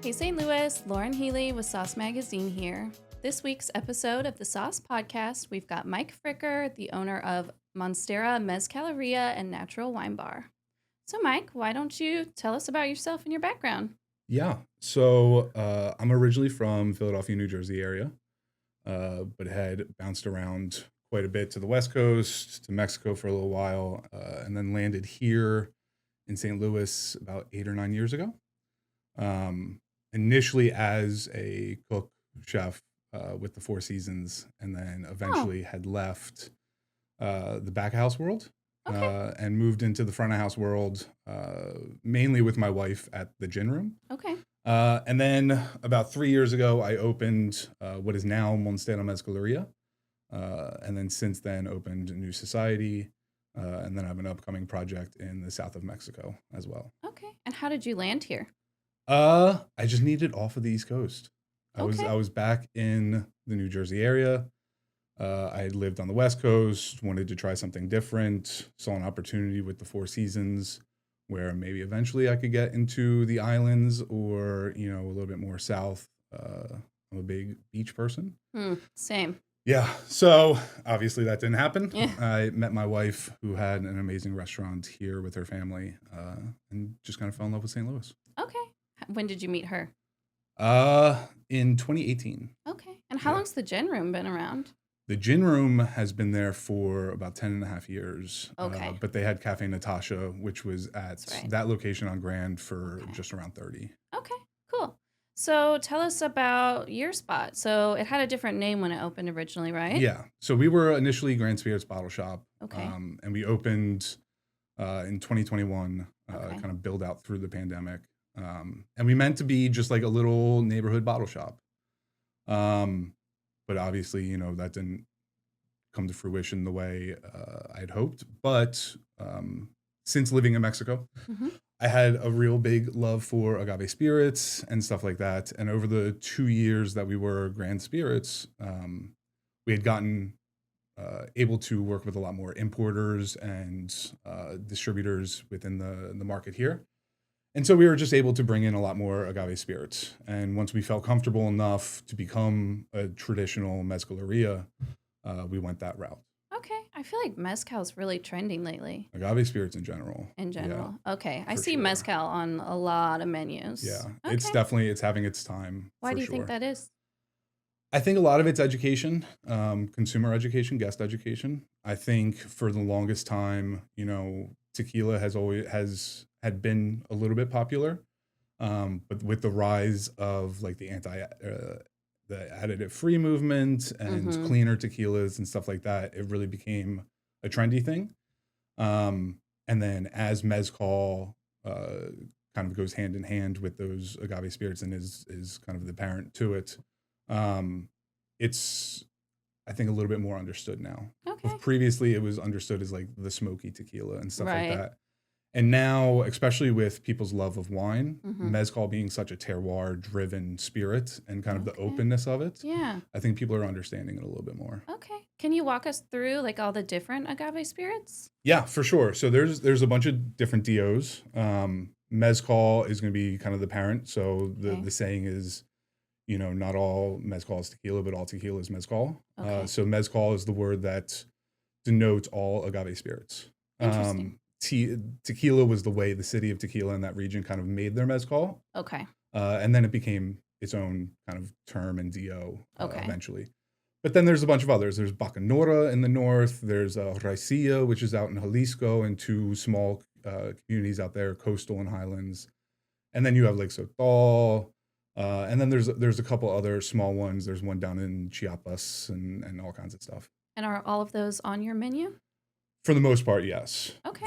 Hey St. Louis, Lauren Healey with Sauce Magazine here. This week's episode of the Sauce Podcast, we've got Mike Fricker, the owner of Monstera Mezcaleria and Natural Wine Bar. So Mike, why don't you tell us about yourself and your background? Yeah. So I'm originally from Philadelphia, New Jersey area, but had bounced around quite a bit to the West Coast, to Mexico for a little while, and then landed here in St. Louis about 8 or 9 years ago. Initially as a cook chef with the Four Seasons, and then eventually had left the back of house world and moved into the front of house world, mainly with my wife at the gin room. Okay. And then about 3 years ago, I opened what is now Monstera Mezcaleria. And then since then opened a new society. And then I have an upcoming project in the south of Mexico as well. Okay. And how did you land here? I just needed off of the East Coast. I was back in the New Jersey area. I had lived on the West Coast, wanted to try something different, saw an opportunity with the Four Seasons where maybe eventually I could get into the islands or, a little bit more south. I'm a big beach person. Same. Yeah. So obviously that didn't happen. Yeah. I met my wife who had an amazing restaurant here with her family and just kind of fell in love with St. Louis. Okay. When did you meet her? In 2018. Okay. And how long's the gin room been around? The gin room has been there for about 10 and a half years. Okay. But they had Cafe Natasha, which was at that location on Grand for just around 30. Okay, cool. So tell us about your spot. So it had a different name when it opened originally, right? Yeah. So we were initially Grand Spirits Bottle Shop. Okay. And we opened in 2021, kind of build out through the pandemic. And we meant to be just like a little neighborhood bottle shop. But obviously, that didn't come to fruition the way I'd hoped. But since living in Mexico, I had a real big love for agave spirits and stuff like that. And over the 2 years that we were Grand Spirits, we had gotten able to work with a lot more importers and distributors within the market here. And so we were just able to bring in a lot more agave spirits. And once we felt comfortable enough to become a traditional mezcaleria, we went that route. Okay. I feel like mezcal is really trending lately. Agave spirits in general. Yeah, okay. I see sure. mezcal on a lot of menus. Yeah. Okay. It's having its time. Why do you think that is? I think a lot of it's education, consumer education, guest education. I think for the longest time, tequila had been a little bit popular, but with the rise of like the additive free movement and cleaner tequilas and stuff like that, it really became a trendy thing. And then as mezcal kind of goes hand in hand with those agave spirits and is kind of the parent to it, it's I think a little bit more understood now. Okay. Previously, it was understood as like the smoky tequila and stuff like that. And now, especially with people's love of wine, mezcal being such a terroir-driven spirit and kind of the openness of it, I think people are understanding it a little bit more. Okay. Can you walk us through like all the different agave spirits? Yeah, for sure. So there's a bunch of different DOs. Mezcal is going to be kind of the parent. So the saying is, not all mezcal is tequila, but all tequila is mezcal. Okay. So mezcal is the word that denotes all agave spirits. Interesting. Tequila was the way the city of Tequila in that region kind of made their mezcal. Okay. And then it became its own kind of term and DO eventually. But then there's a bunch of others. There's Bacanora in the north. There's Raicilla, which is out in Jalisco, and two small communities out there, coastal and highlands. And then you have Lake Sotal. And then there's a couple other small ones. There's one down in Chiapas and all kinds of stuff. And are all of those on your menu? For the most part, yes. Okay.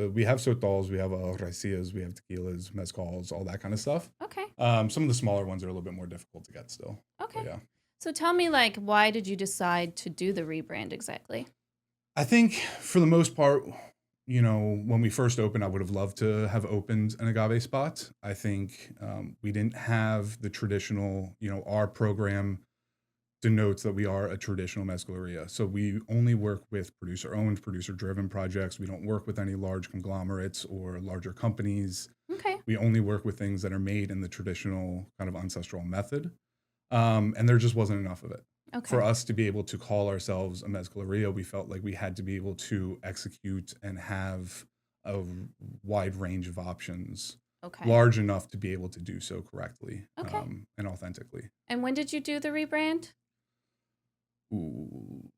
We have sotals, we have raicillas, we have tequilas, mezcals, all that kind of stuff. Okay. Some of the smaller ones are a little bit more difficult to get still. Okay. Yeah. So tell me, why did you decide to do the rebrand exactly? I think for the most part, when we first opened, I would have loved to have opened an agave spot. I think we didn't have the traditional, our program denotes that we are a traditional mezcaleria. So we only work with producer-owned, producer-driven projects. We don't work with any large conglomerates or larger companies. Okay. We only work with things that are made in the traditional kind of ancestral method. And there just wasn't enough of it. Okay. For us to be able to call ourselves a mezcaleria, we felt like we had to be able to execute and have a wide range of options, Okay. large enough to be able to do so correctly, Okay. and authentically. And when did you do the rebrand?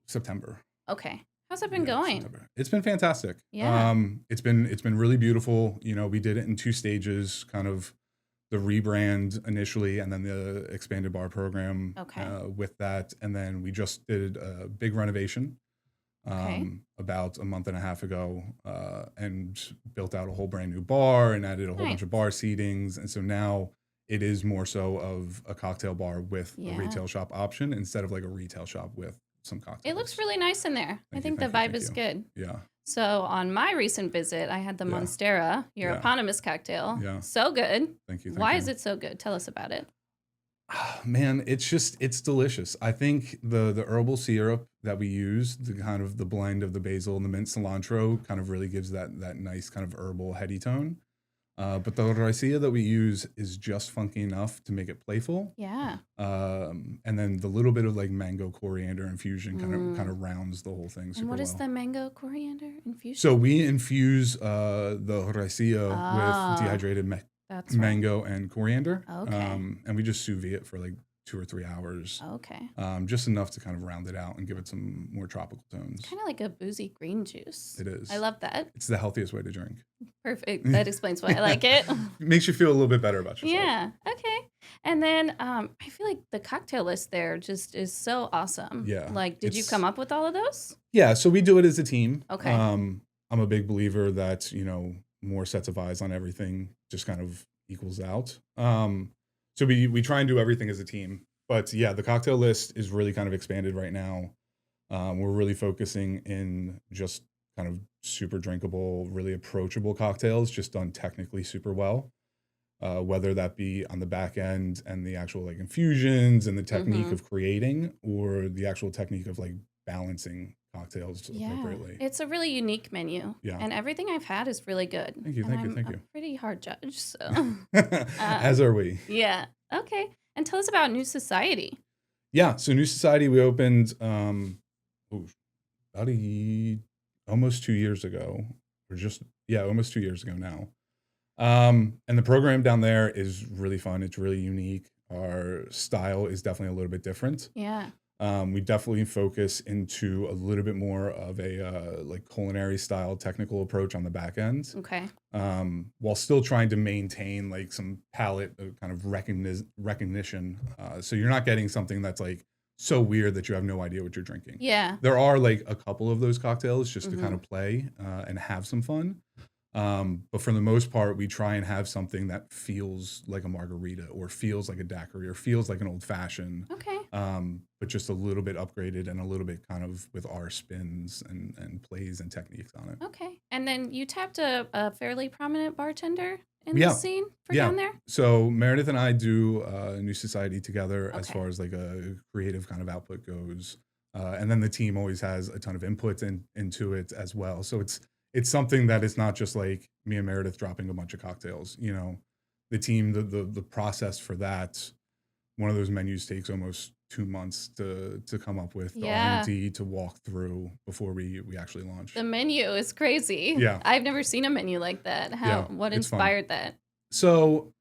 September. Okay. How's it been going? September. It's been fantastic. Yeah. It's been really beautiful. You know, we did it in 2 stages, kind of the rebrand initially, and then the expanded bar program. Okay. With that, and then we just did a big renovation about a month and a half ago, and built out a whole brand new bar and added a whole bunch of bar seatings. And so now it is more so of a cocktail bar with a retail shop option instead of like a retail shop with some cocktails. It looks really nice in there. I think the vibe is good. Yeah. So on my recent visit, I had the Monstera, your eponymous cocktail. Yeah. So good. Thank you. Why is it so good? Tell us about it. Man, it's delicious. I think the herbal syrup that we use, the kind of the blend of the basil and the mint cilantro kind of really gives that nice kind of herbal heady tone. But the raicilla that we use is just funky enough to make it playful. Yeah. And then the little bit of like mango-coriander infusion kind of rounds the whole thing super well. And what is the mango-coriander infusion? So we infuse the raicilla with dehydrated mango and coriander. Okay. And we just sous vide it for like 2 or 3 hours. Okay. Just enough to kind of round it out and give it some more tropical tones. Kind of like a boozy green juice. It is. I love that. It's the healthiest way to drink. Perfect. That explains why I like it. Makes you feel a little bit better about yourself. Yeah. Okay. And then I feel like the cocktail list there just is so awesome. Yeah. Like, did you come up with all of those? Yeah. So we do it as a team. Okay. I'm a big believer that, you know, more sets of eyes on everything just kind of equals out. So we try and do everything as a team. But yeah, the cocktail list is really kind of expanded right now. We're really focusing in just kind of super drinkable, really approachable cocktails, just done technically super well. Whether that be on the back end and the actual like infusions and the technique of creating, or the actual technique of like balancing cocktails appropriately. It's a really unique menu. Yeah. And everything I've had is really good. Thank you. I'm Thank you. a pretty hard judge, so. As are we. Yeah. Okay. And tell us about New Society. Yeah. So New Society, we opened about almost 2 years ago, or almost 2 years ago now. And the program down there is really fun. It's really unique. Our style is definitely a little bit different. Yeah. We definitely focus into a little bit more of a like culinary style technical approach on the back end. Okay. While still trying to maintain like some palate kind of recognition. So you're not getting something that's like so weird that you have no idea what you're drinking. Yeah. There are like a couple of those cocktails just to kind of play and have some fun. But for the most part, we try and have something that feels like a margarita or feels like a daiquiri or feels like an old fashioned. Okay. But just a little bit upgraded and a little bit kind of with our spins and plays and techniques on it. Okay. And then you tapped a fairly prominent bartender in the scene for down there? So Meredith and I do New Society together as far as like a creative kind of output goes. And then the team always has a ton of input into it as well. So it's something that is not just like me and Meredith dropping a bunch of cocktails. You know, the team, the process for that, one of those menus takes almost 2 months to come up with, the R&D to walk through before we actually launch. The menu is crazy. Yeah. I've never seen a menu like that. What inspired that? So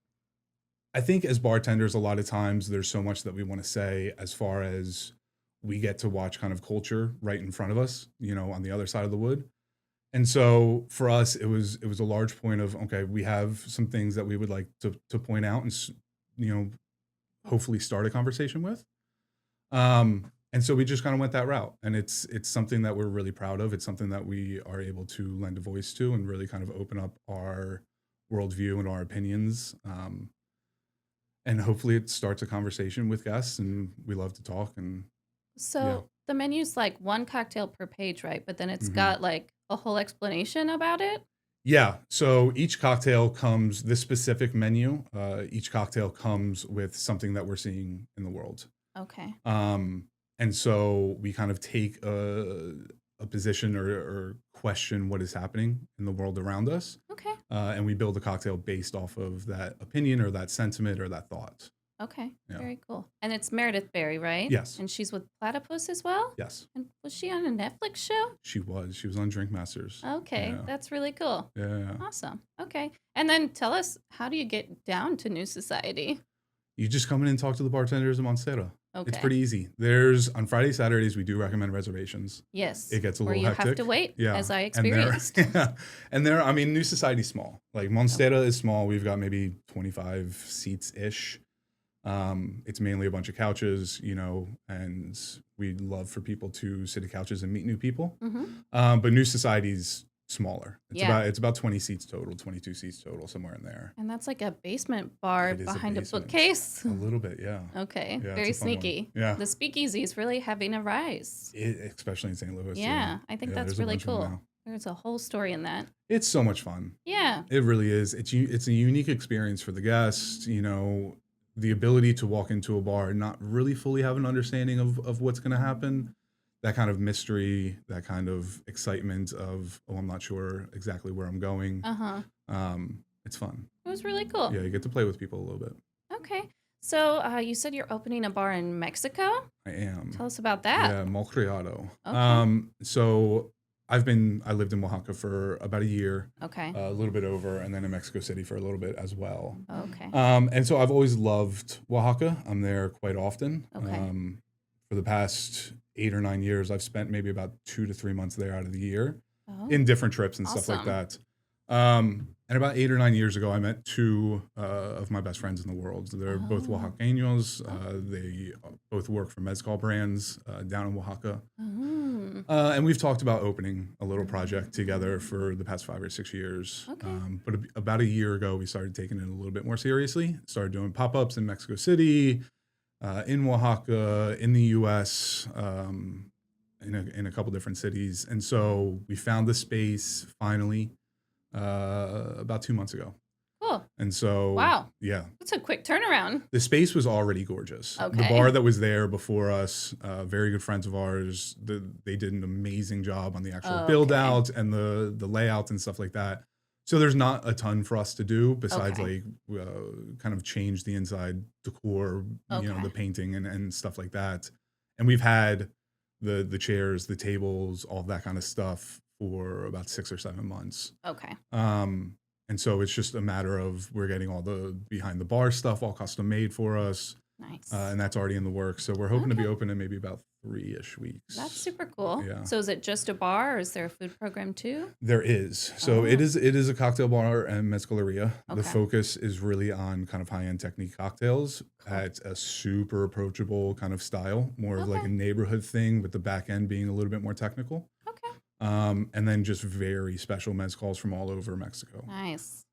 I think as bartenders, a lot of times there's so much that we want to say as far as we get to watch kind of culture right in front of us, you know, on the other side of the wood. And so for us, it was a large point of, okay, we have some things that we would like to point out and, you know, hopefully start a conversation with. And so we just kind of went that route, and it's something that we're really proud of. It's something that we are able to lend a voice to and really kind of open up our worldview and our opinions. And hopefully it starts a conversation with guests, and we love to talk. And so the menu's like one cocktail per page, right? But then it's got like a whole explanation about it. Yeah. So each cocktail comes, this specific menu, each cocktail comes with something that we're seeing in the world. Okay. And so we kind of take a position or question what is happening in the world around us. Okay. and we build a cocktail based off of that opinion or that sentiment or that thought. Okay, Yeah. very cool. And it's Meredith Berry, right? Yes. And she's with Platypus as well? Yes. And was she on a Netflix show? She was on Drink Masters. Okay, Yeah. that's really cool. Yeah. Awesome. Okay. And then tell us, how do you get down to New Society? You just come in and talk to the bartenders in Monstera. Okay. It's pretty easy. There's on Friday, Saturdays, we do recommend reservations. Yes. It gets a little hectic. Or you hectic. have to wait, Yeah. as I experienced. And there, I mean, New Society's small. Like Monstera is small. We've got maybe 25 seats-ish. It's mainly a bunch of couches, and we love for people to sit at couches and meet new people. Mm-hmm. But New Society's smaller. It's about 20 seats total, 22 seats total, somewhere in there. And that's like a basement bar behind a bookcase. A little bit, yeah. Okay, Yeah, very sneaky. Yeah. The speakeasy is really having a rise. Especially in St. Louis. Yeah, I think that's really cool. There's a whole story in that. It's so much fun. Yeah. It really is. It's a unique experience for the guests, the ability to walk into a bar and not really fully have an understanding of what's going to happen. That kind of mystery, that kind of excitement of, I'm not sure exactly where I'm going. It's fun. It was really cool. Yeah, you get to play with people a little bit. Okay. So you said you're opening a bar in Mexico? I am. Tell us about that. Yeah, Malcriado. Okay. So I lived in Oaxaca for about a year. Okay. A little bit over, and then in Mexico City for a little bit as well. Okay. And so I've always loved Oaxaca. I'm there quite often. Okay. For the past 8 or 9 years, I've spent maybe about 2 to 3 months there out of the year in different trips and stuff like that. And about 8 or 9 years ago, I met 2 of my best friends in the world. They're both Oaxaqueños. They both work for mezcal brands down in Oaxaca. And we've talked about opening a little project together for the past 5 or 6 years. Okay. But about a year ago, we started taking it a little bit more seriously. Started doing pop-ups in Mexico City, in Oaxaca, in the U.S., in a couple different cities. And so we found the space finally about 2 months ago. Cool. And so, wow. Yeah. That's a quick turnaround. The space was already gorgeous. Okay. The bar that was there before us, very good friends of ours, they did an amazing job on the actual build out and the layout and stuff like that. So there's not a ton for us to do besides kind of change the inside decor, the painting and stuff like that. And we've had the chairs, the tables, all that kind of stuff for about 6 or 7 months. Okay. And so it's just a matter of we're getting all the behind the bar stuff all custom made for us. Nice. And that's already in the works. So we're hoping to be open in maybe about 3-ish weeks. That's super cool. Yeah. So is it just a bar or is there a food program too? There is. So it is a cocktail bar and mezcaleria. Okay. The focus is really on kind of high-end technique cocktails at a super approachable kind of style, more of like a neighborhood thing with the back end being a little bit more technical. Okay. And then just very special mezcals from all over Mexico. Nice.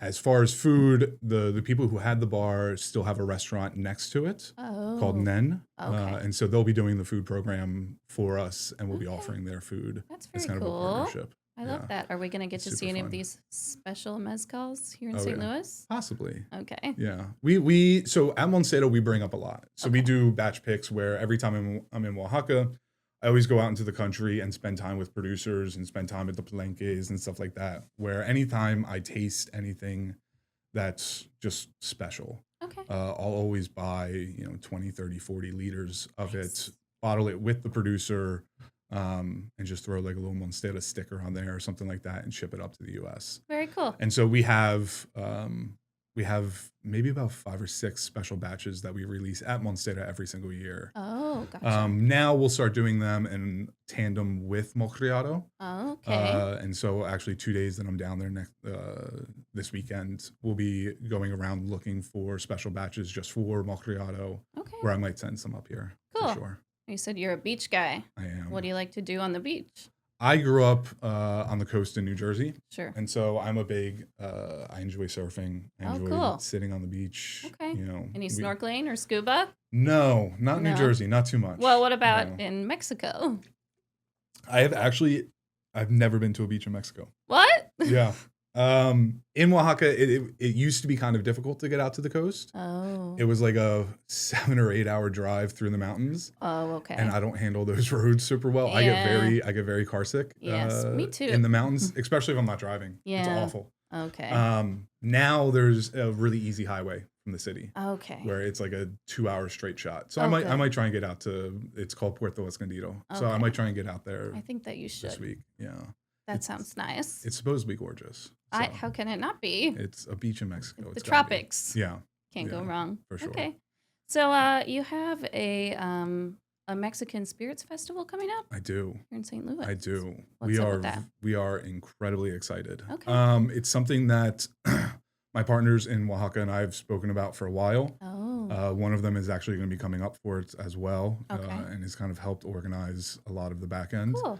As far as food, the people who had the bar still have a restaurant next to it called Nen. Okay. And so they'll be doing the food program for us and we'll be offering their food. That's very kind cool. of a partnership. I love that. Are we going to get to see any of these special mezcals here in St. Louis? Possibly. Okay. Yeah. So at Monstera, we bring up a lot. So we do batch picks where every time I'm in Oaxaca, I always go out into the country and spend time with producers and spend time at the palenques and stuff like that, where anytime I taste anything that's just special, I'll always buy, 20, 30, 40 liters of it, bottle it with the producer, and just throw like a little Monstera sticker on there or something like that and ship it up to the U.S. Very cool. And so we have maybe about 5 or 6 special batches that we release at Monstera every single year. Oh, gotcha. Now we'll start doing them in tandem with Malcriado. Oh, okay. And so actually 2 days that I'm down there this weekend, we'll be going around looking for special batches just for Malcriado, where I might send some up here. Cool. For sure. You said you're a beach guy. I am. What do you like to do on the beach? I grew up on the coast in New Jersey. Sure. And so I'm a big, I enjoy surfing. I enjoy sitting on the beach. Okay. Any snorkeling or scuba? No, not New Jersey, not too much. Well, what about in Mexico? I've never been to a beach in Mexico. What? Yeah. In Oaxaca, it used to be kind of difficult to get out to the coast. Oh. It was like a 7 or 8 hour drive through the mountains. Oh, okay. And I don't handle those roads super well. Yeah. I get very car sick. Yes, me too. In the mountains, especially if I'm not driving. Yeah. It's awful. Okay. Now there's a really easy highway from the city. Okay. Where it's like a 2 hour straight shot. So Oh, I good. might try and get out to, it's called Puerto Escondido. So I Okay. might try and get out there I think that you should. this week. Yeah. That sounds nice. It's supposed to be gorgeous. So How can it not be? it's a beach in Mexico. The It's gotta be. tropics. Yeah. Can't go wrong. For sure. Okay. So you have a Mexican Spirits Festival coming up I do. here in St. Louis. I do. What's up with that? We are incredibly excited. Okay. It's something that my partners in Oaxaca and I have spoken about for a while. Oh. One of them is actually going to be coming up for it as well, Okay. and has kind of helped organize a lot of the back end. Cool.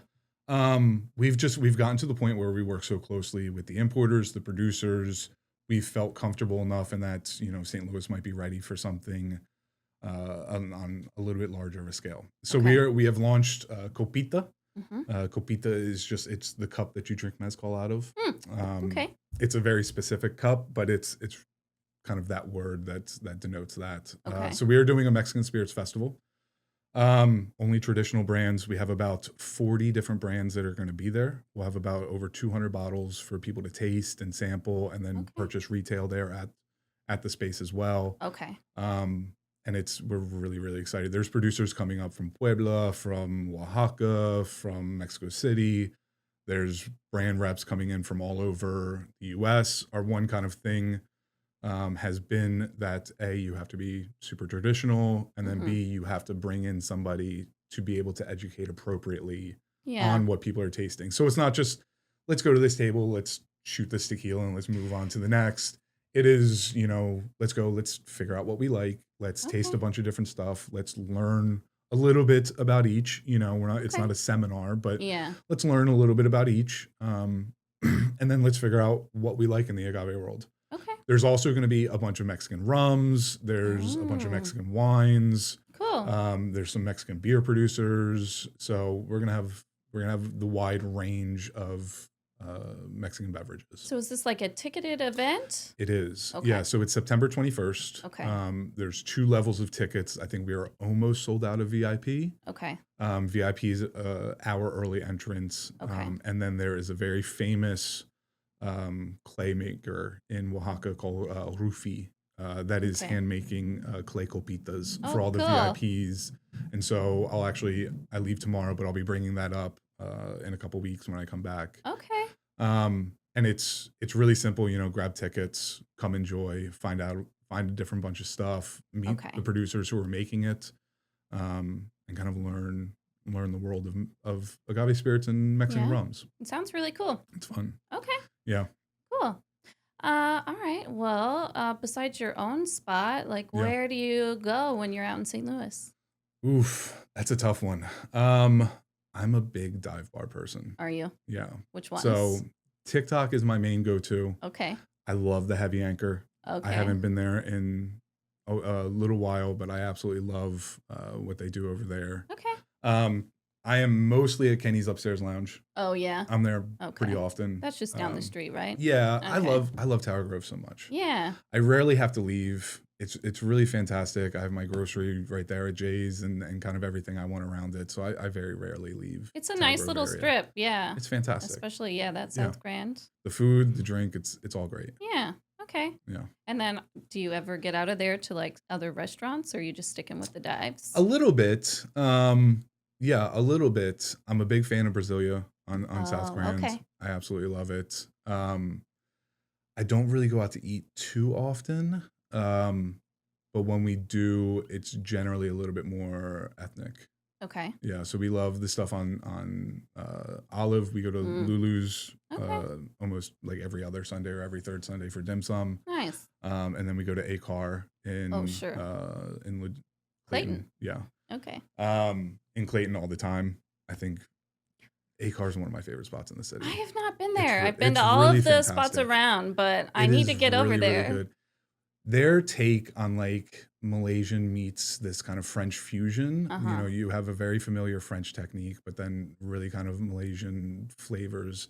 We've gotten to the point where we work so closely with the importers, the producers. We've felt comfortable enough in that St. Louis might be ready for something on a little bit larger of a scale. So Okay. we have launched Copita. Mm-hmm. Copita is it's the cup that you drink mezcal out of. Okay. It's a very specific cup, but it's kind of that word that denotes that. Okay. So we are doing a Mexican Spirits Festival. Only traditional brands. We have about 40 different brands that are going to be there. We'll have about over 200 bottles for people to taste and sample, and then purchase retail there at the space as well. Okay. And we're really, really excited. There's producers coming up from Puebla, from Oaxaca, from Mexico City. There's brand reps coming in from all over the US. Our one kind of thing has been that A, you have to be super traditional, and then B, you have to bring in somebody to be able to educate appropriately on what people are tasting. So it's not just, let's go to this table, let's shoot this tequila, and let's move on to the next. It is, let's figure out what we like. Let's taste a bunch of different stuff. Let's learn a little bit about each. It's not a seminar, but let's learn a little bit about each. And then let's figure out what we like in the agave world. Okay. There's also going to be a bunch of Mexican rums. There's a bunch of Mexican wines. Cool. There's some Mexican beer producers. So we're gonna have the wide range of Mexican beverages. So is this like a ticketed event? It is. Okay. Yeah. So it's September 21st. Okay. There's 2 levels of tickets. I think we are almost sold out of VIP. Okay. VIP is hour early entrance. Okay. And then there is a very famous clay maker in Oaxaca called Rufi. That is hand making clay copitas for all the VIPs. And so I leave tomorrow, but I'll be bringing that up in a couple weeks when I come back. Okay. And it's really simple, grab tickets, come enjoy, find a different bunch of stuff, meet the producers who are making it, and kind of learn the world of agave spirits and Mexican rums. It sounds really cool. It's fun. Okay. Yeah. Cool. All right. Well, besides your own spot, where do you go when you're out in St. Louis? Oof, that's a tough one. I'm a big dive bar person. Are you? Yeah. Which ones? So TikTok is my main go-to. Okay. I love the Heavy Anchor. Okay. I haven't been there in a little while, but I absolutely love what they do over there. Okay. I am mostly at Kenny's Upstairs Lounge. Oh yeah. I'm there pretty often. That's just down the street, right? Yeah. Okay. I love Tower Grove so much. Yeah. I rarely have to leave. It's really fantastic. I have my grocery right there at Jay's and kind of everything I want around it. So I very rarely leave. It's a nice little strip. Yeah. It's fantastic. Especially, that sounds grand. The food, the drink, it's all great. Yeah. Okay. Yeah. And then do you ever get out of there to other restaurants, or are you just sticking with the dives? A little bit. Yeah, a little bit. I'm a big fan of Brasilia on South Grand. Okay. I absolutely love it. I don't really go out to eat too often. But when we do, it's generally a little bit more ethnic. Okay. Yeah, so we love the stuff on Olive. We go to Lulu's almost like every other Sunday or every third Sunday for dim sum. Nice. And then we go to Acar in Clayton. Yeah. Okay. In Clayton all the time. I think Acar is one of my favorite spots in the city. I have not been there. I've been to all of the spots around, but I need to get over there. Really good. Their take on Malaysian meets this kind of French fusion. You have a very familiar French technique, but then really kind of Malaysian flavors.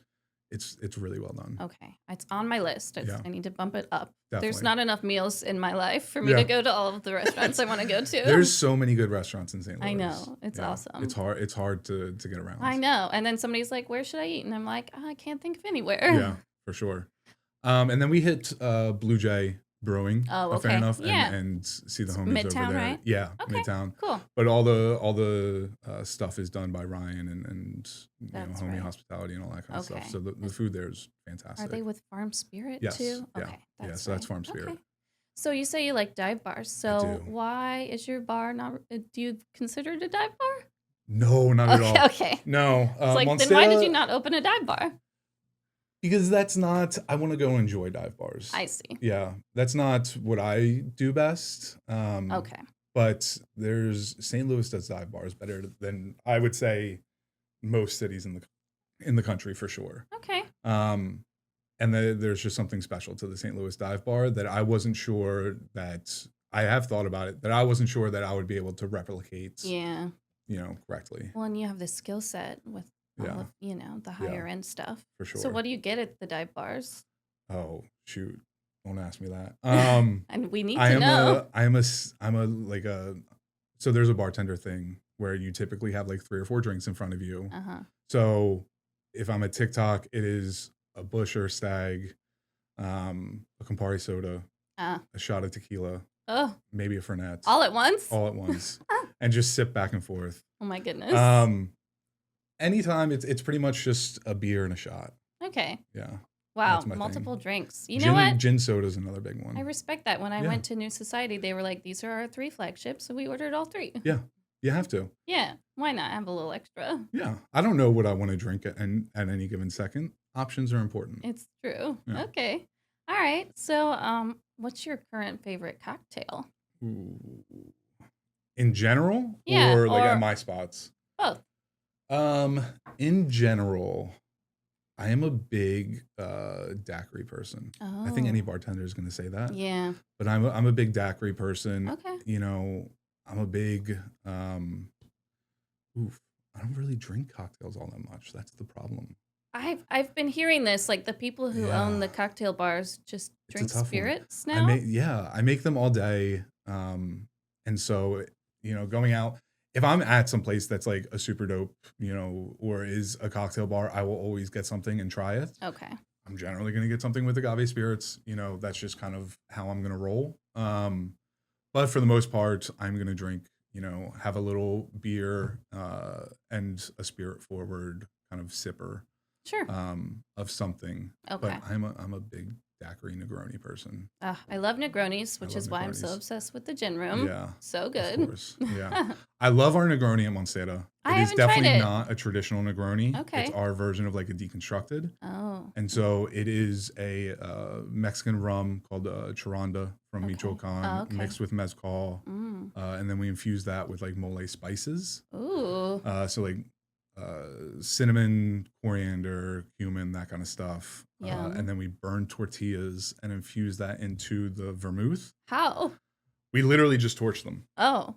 It's really well done. Okay. It's on my list. I need to bump it up. Definitely. There's not enough meals in my life for me to go to all of the restaurants I want to go to. There's so many good restaurants in St. Louis. I know. It's awesome. It's hard to get around. I know. And then somebody's like, where should I eat? And I'm like, I can't think of anywhere. Yeah, for sure. And then we hit Blue Jay Brewing. Oh, okay. Fair enough. And see the homies Midtown, over there. right? Yeah, okay, Midtown. Cool. But all the stuff is done by Ryan and homie hospitality and all that kind of stuff. So the food there is fantastic. Are they with Farm Spirit too? Yeah. Okay. So that's Farm Spirit. Okay. So you say you like dive bars. So why is your bar not? Do you consider it a dive bar? No, not at all. Okay. No. It's like, then why did you not open a dive bar? Because that's not, I want to go enjoy dive bars. I see. Yeah. That's not what I do best. Okay. But St. Louis does dive bars better than I would say most cities in the country for sure. Okay. And there's just something special to the St. Louis dive bar that I wasn't sure that, I have thought about it, that I wasn't sure that I would be able to replicate. Yeah. Correctly. Well, and you have the skill set with all of, the higher end stuff. For sure. So what do you get at the dive bars? Oh, shoot. Don't ask me that. And we need to know. So there's a bartender thing where you typically have like 3 or 4 drinks in front of you. Uh-huh. So if I'm at TikTok, it is a Bush or Stag, a Campari soda, a shot of tequila, maybe a Fernet. All at once? All at once. And just sip back and forth. Oh my goodness. Anytime it's pretty much just a beer and a shot. Okay. Yeah. Wow, multiple drinks. You know what? Gin soda is another big one. I respect that. When I went to New Society, they were like, these are our 3 flagships, so we ordered all 3. Yeah, you have to. Yeah, why not have a little extra? Yeah, I don't know what I want to drink at any given second. Options are important. It's true. Yeah. Okay. All right. So, what's your current favorite cocktail? Ooh. In general, yeah, or like at my spots? Both. In general, I am a big daiquiri person. Oh. I think any bartender is going to say that. Yeah. But I'm a big daiquiri person. Okay. I'm a big I don't really drink cocktails all that much. That's the problem. I've been hearing this, like the people who own the cocktail bars just drink spirits now. I make them all day. And so, going out, if I'm at some place that's like a super dope, or is a cocktail bar, I will always get something and try it. Okay. I'm generally going to get something with agave spirits. That's just kind of how I'm going to roll. But for the most part, I'm going to drink, have a little beer and a spirit forward kind of sipper. Sure. Of something. Okay. But I'm a big daiquiri Negroni person. I love Negronis, which is why I'm so obsessed with the gin room. Yeah. So good. Of course. Yeah. I love our Negroni at Monstera. It is definitely not a traditional Negroni. Okay. It's our version of like a deconstructed. Oh. And so it is a Mexican rum called Charanda from Michoacan, mixed with mezcal. And then we infuse that with like mole spices. Ooh. So like cinnamon, coriander, cumin, that kind of stuff. And then we burn tortillas and infuse that into the vermouth. How? We literally just torch them. Oh.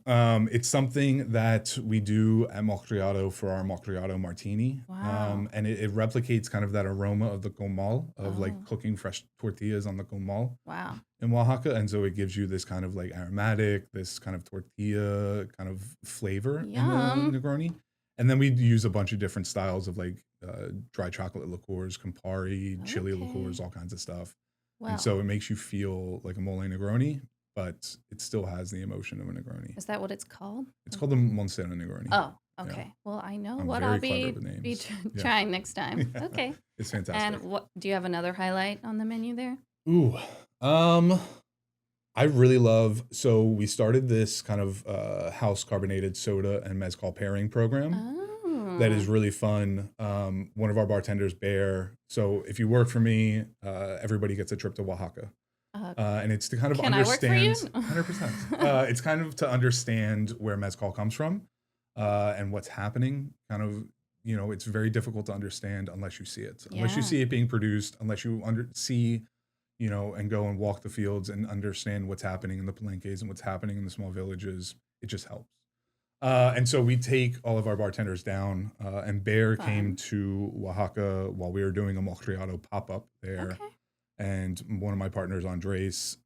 It's something that we do at Malcriado for our Malcriado martini. Wow. And it replicates kind of that aroma of the comal, of like cooking fresh tortillas on the comal. Wow. In Oaxaca. And so it gives you this kind of like aromatic, this kind of tortilla kind of flavor in the Negroni. And then we use a bunch of different styles of like dry chocolate liqueurs, Campari, chili liqueurs, all kinds of stuff. Wow. And so it makes you feel like a mole Negroni, but it still has the emotion of a Negroni. Is that what it's called? It's called the Monstera Negroni. Oh, okay. Yeah. Well, I know what I'll be trying next time. Yeah. Okay. It's fantastic. And what do you have another highlight on the menu there? Ooh. I really love, so we started this kind of house carbonated soda and mezcal pairing program that is really fun. One of our bartenders, Bear, so if you work for me, everybody gets a trip to Oaxaca. And it's to kind of understand, 100%. It's kind of to understand where mezcal comes from and what's happening. Kind of, it's very difficult to understand unless you see it. Yeah. Unless you see it being produced, unless you see and go and walk the fields and understand what's happening in the palenques and what's happening in the small villages. It just helps. And so we take all of our bartenders down, and Bear came Fun. to Oaxaca while we were doing a Malcriado pop-up there. Okay. And one of my partners, Andres,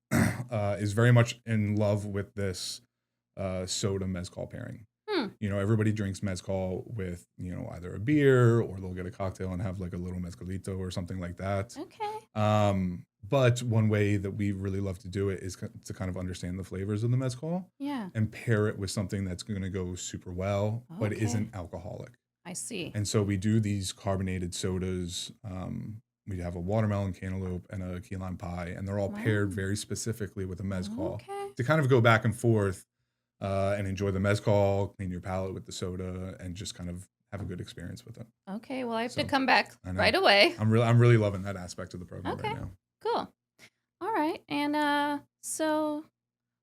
is very much in love with this soda mezcal pairing. You know, everybody drinks mezcal with, you know, either a beer or they'll get a cocktail and have like a little mezcalito or something like that. Okay. But one way that we really love to do it is to kind of understand the flavors of the mezcal Yeah. and pair it with something that's going to go super well, but Okay. isn't alcoholic. I see. And so we do these carbonated sodas. We have a watermelon cantaloupe and a key lime pie, and they're all paired very specifically with a mezcal Okay. to kind of go back and forth and enjoy the mezcal, clean your palate with the soda, and just kind of have a good experience with it. Okay. Well, I have So, to come back I know. right away. I'm really loving that aspect of the program Okay. right now. Cool. All right. And so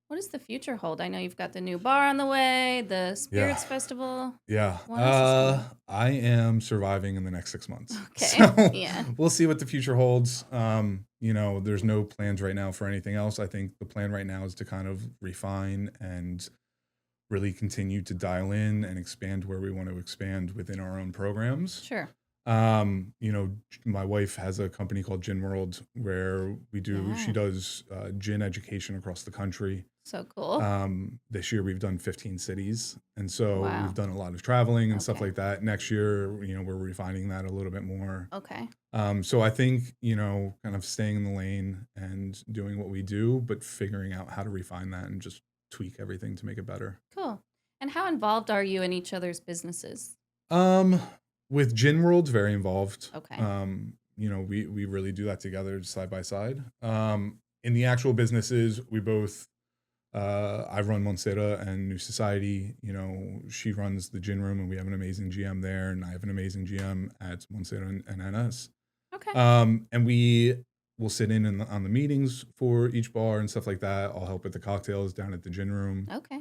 what does the future hold? I know you've got the new bar on the way, the Spirits Festival. Yeah. What else is I am surviving in the next 6 months. Okay. So Yeah. we'll see what the future holds. You know, there's no plans right now for anything else. I think the plan right now is to kind of refine and really continue to dial in and expand where we want to expand within our own programs. Sure. You know, my wife has a company called Gin World where she does gin education across the country. So cool. This year we've done 15 cities. And so Wow. we've done a lot of traveling and stuff Okay. like that. Next year, you know, we're refining that a little bit more. Okay. So I think, you know, kind of staying in the lane and doing what we do, but figuring out how to refine that and just tweak everything to make it better. Cool. And how involved are you in each other's businesses? With Gin World, very involved. Okay. You know, we really do that together side by side. In the actual businesses, we both, I run Monstera and New Society. You know, she runs the gin room and we have an amazing GM there, and I have an amazing GM at Monstera and NS. Okay. And we will sit in on the meetings for each bar and stuff like that. I'll help with the cocktails down at the gin room. Okay.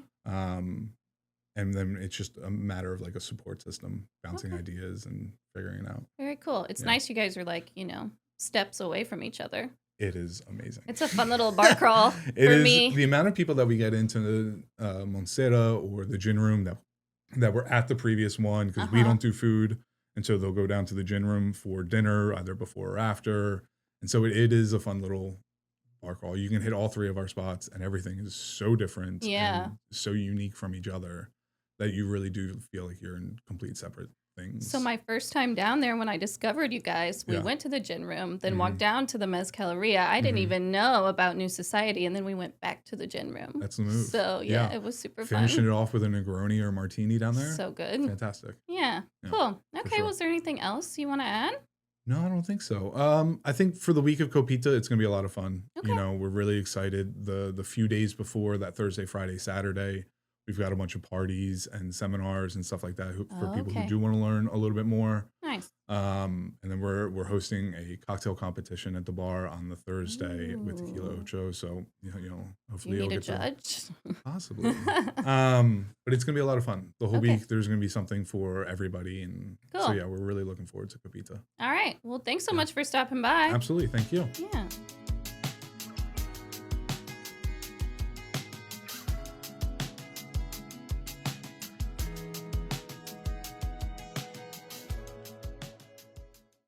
And then it's just a matter of like a support system, bouncing ideas and figuring it out. Very cool. It's nice you guys are like, you know, steps away from each other. It is amazing. It's a fun little bar crawl for me. The amount of people that we get into Monstera or the gin room that were at the previous one, because we don't do food. And so they'll go down to the gin room for dinner, either before or after. And so it is a fun little bar crawl. You can hit all three of our spots and everything is so different and so unique from each other that you really do feel like you're in complete separate things. So my first time down there, when I discovered you guys, we went to the gin room, then walked down to the Mezcaleria. I didn't even know about New Society, and then we went back to the gin room. That's the move. So yeah, it was super Finishing fun. it off with a Negroni or martini down there. So good. Fantastic. Yeah. Cool. Okay. Sure. Was there anything else you want to add? No, I don't think so. I think for the week of Copita, it's gonna be a lot of fun. Okay. You know, we're really excited. The few days before that, Thursday, Friday, Saturday, we've got a bunch of parties and seminars and stuff like that for people who do want to learn a little bit more. Nice. And then we're hosting a cocktail competition at the bar on the Thursday with Tequila Ocho. So you know, hopefully You need you'll a get judge? possibly. But it's gonna be a lot of fun. The whole Okay. week there's gonna be something for everybody, and so Cool. yeah, we're really looking forward to Copita. All right. Well, thanks so much for stopping by. Absolutely, thank you. Yeah.